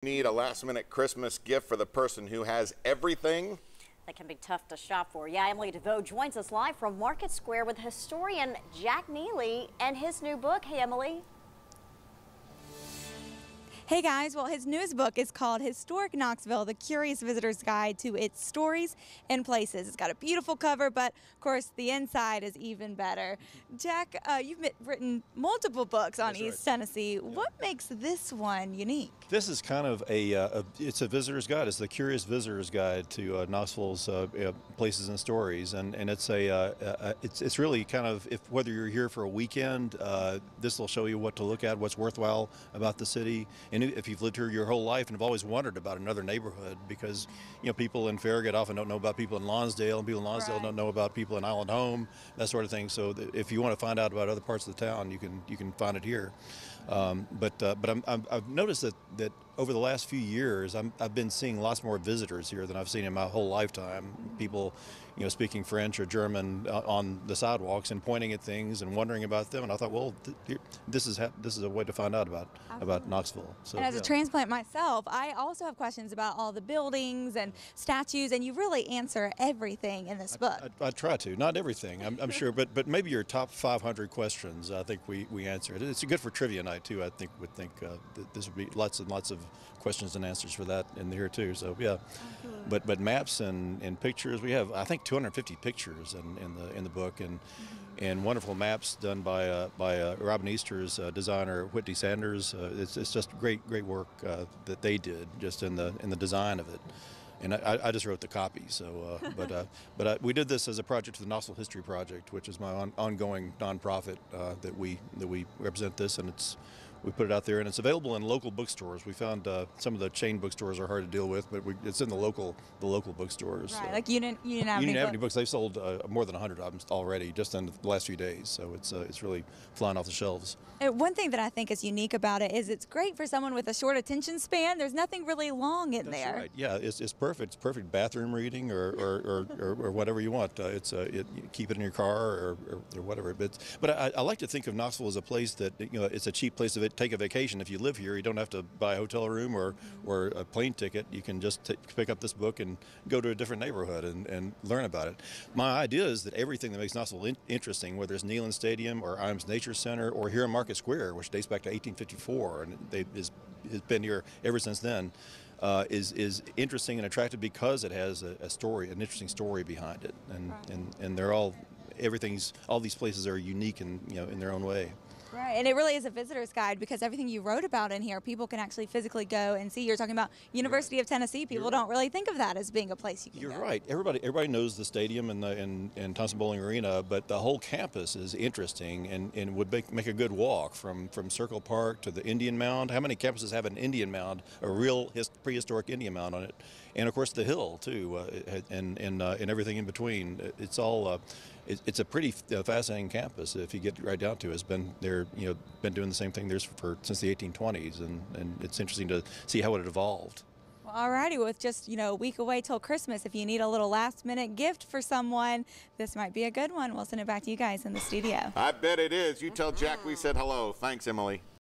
Need a last-minute Christmas gift for the person who has everything? That can be tough to shop for. Yeah, Emily DeVoe joins us live from Market Square with historian Jack Neely and his new book. Hey, Emily. Hey guys, well, his newest book is called Historic Knoxville, The Curious Visitor's Guide to Its Stories and Places. It's got a beautiful cover, but of course the inside is even better. Jack, you've written multiple books on East Tennessee. Yeah. What makes this one unique? This is kind of it's a visitor's guide. It's the Curious Visitor's Guide to Knoxville's places and stories, and it's really kind of, whether you're here for a weekend, this will show you what to look at, what's worthwhile about the city. And if you've lived here your whole life and have always wondered about another neighborhood, because people in Farragut often don't know about people in Lonsdale, and people in Lonsdale don't know about people in Island Home, that sort of thing. So if you want to find out about other parts of the town, you can find it here. But I've noticed that over the last few years, I've been seeing lots more visitors here than I've seen in my whole lifetime. People, speaking French or German on the sidewalks and pointing at things and wondering about them. And I thought, well, this is a way to find out about Knoxville. So, and as a transplant myself, I also have questions about all the buildings and statues, and you really answer everything in this book. I try to, not everything, I'm sure, but maybe your top 500 questions, I think we answer it. It's good for trivia night too. I would think that this would be lots and lots of questions and answers for that in here too. So yeah, but maps and pictures, we have I think 250 pictures in the book, and wonderful maps done by Robin Easter's designer Whitney Sanders. It's just great work that they did just in the design of it. And I just wrote the copy. So, but we did this as a project for the Knoxville History Project, which is my ongoing nonprofit that we represent this, and we put it out there, and it's available in local bookstores. We found some of the chain bookstores are hard to deal with, but it's in the local bookstores. Right, like Union Avenue Books. They've sold more than 100 of them already just in the last few days. So it's really flying off the shelves. And one thing that I think is unique about it is it's great for someone with a short attention span. There's nothing really long in there. Right. Yeah, it's perfect. It's perfect bathroom reading or whatever you want. Keep it in your car or whatever. But I like to think of Knoxville as a place that it's a cheap place to take a vacation. If you live here, you don't have to buy a hotel room or a plane ticket. You can just pick up this book and go to a different neighborhood and learn about it. My idea is that everything that makes Knoxville interesting, whether it's Neely Stadium or Iams Nature Center or here in Market Square, which dates back to 1854, and it's been here ever since then, is interesting and attractive because it has a story, an interesting story behind it, and they're all these places are unique in their own way. Right, and it really is a visitor's guide because everything you wrote about in here, people can actually physically go and see. You're talking about University of Tennessee. People don't really think of that as being a place you can go. You're right. Everybody knows the stadium and Thompson Bowling Arena, but the whole campus is interesting and would make a good walk from Circle Park to the Indian Mound. How many campuses have an Indian Mound, a real prehistoric Indian Mound on it? And of course the Hill too, and everything in between. It's all it's a pretty fascinating campus if you get right down to it. It's been there, been doing the same thing there since the 1820s, and it's interesting to see how it evolved. Well, alrighty, with just a week away till Christmas, if you need a little last-minute gift for someone, this might be a good one. We'll send it back to you guys in the studio. I bet it is. You tell Jack we said hello. Thanks, Emily.